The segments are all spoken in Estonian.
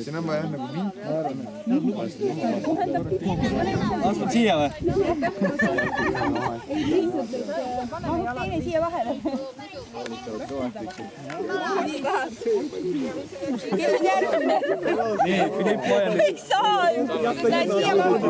Siin on vaja nagu vint, ma arvan. Astub siia või? Teine siia vahele. Kes on järgmine? Nii, Filipp Mojan. Ei saa ju. Lähed siia vahele.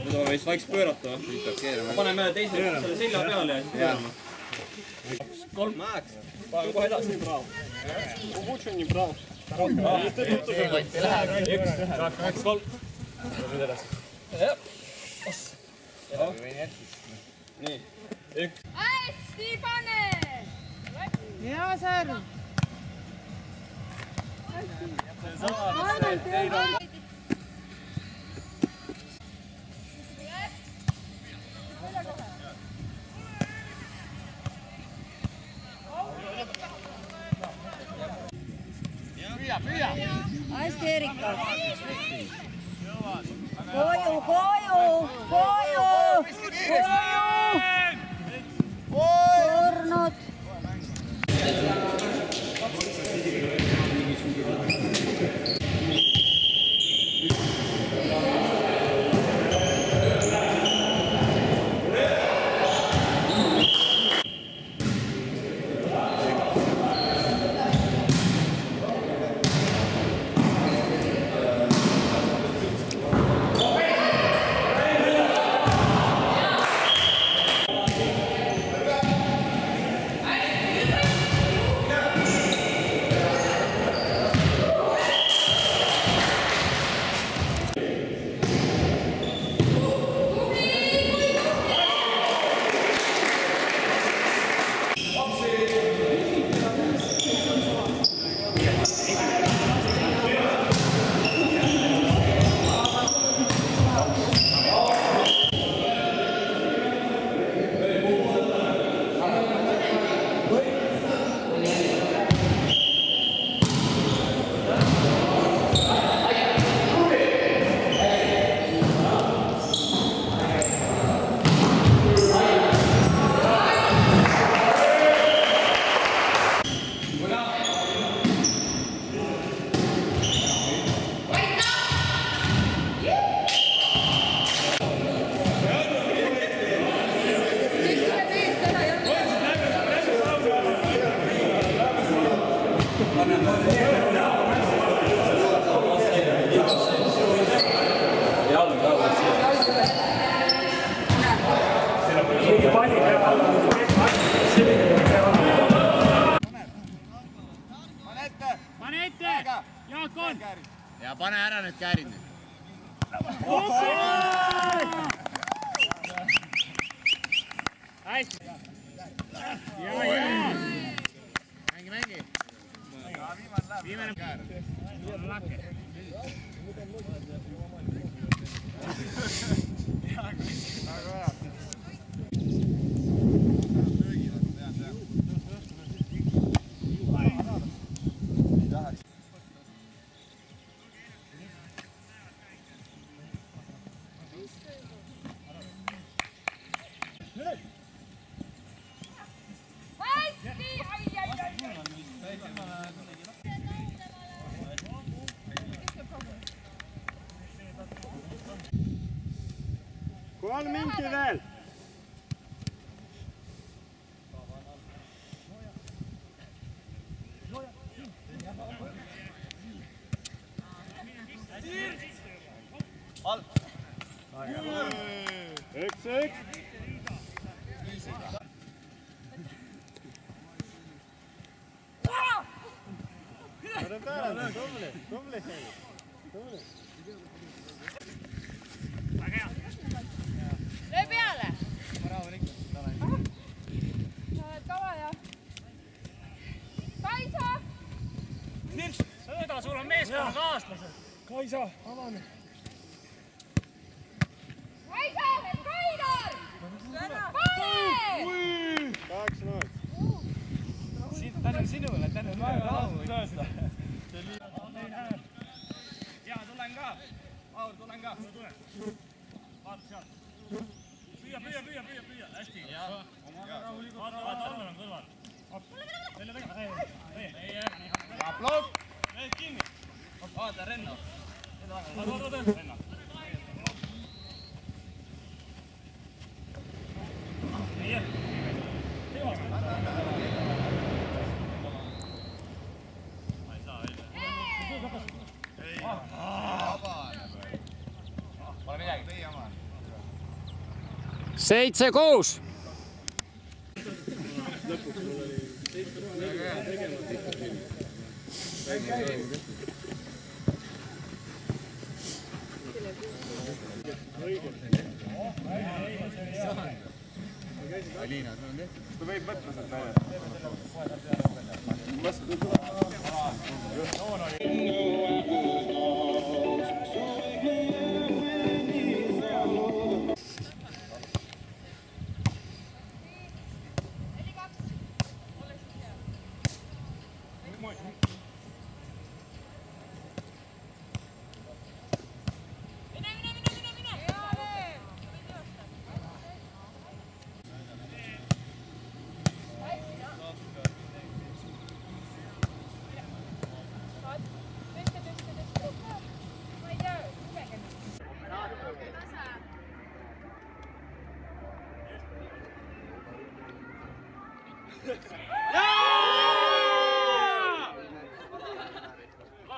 Nüüd on veits vaiks pöörata. Paneme teise selle selja peale ja siis pöörame. 3 Max. Pane kohe edasi. Lutšu nii praegu. 1, 2, 3. Nüüd edasi. Nii. 1. Hästi pane! Hea särv! Hästi Erika! Koju, koju, koju, koju! Kornud! Pane ette! Jaak on! Ja pane ära nüüd käärid nüüd. Hästi! Mängi. Viimane käär. Lake. 3 minti veel. Üks. Tubli. Löö peale! Sa oled kava ja? Kaisa! Sõõda, sul on meeskonna kaaslased. Kaisa, avane. Kaisa! Kaidar! Pane! 8-0. Tänu sinule, tänu rahu. ja tulen ka. Aur, tulen ka. Vaata sealt. Püüa. Hästi. Vaata, on kõrval. Selle taga. Ja plokk. Mehed kinni. Vaata, Renno. Renno. Nii. Ma ei saa välja. Pole midagi. Teie oma. 7-6. Aliina, sul on tehtud. Ta võib võtma sealt välja.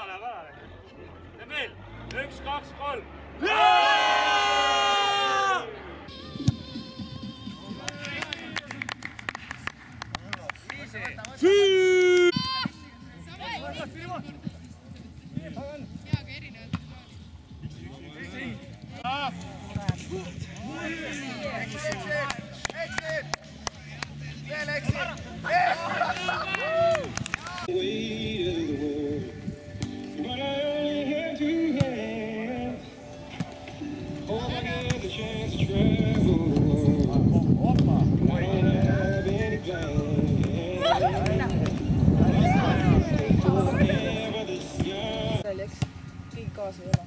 Vale. Emil, 1, 2, 3. Kõik kaasa ei ole.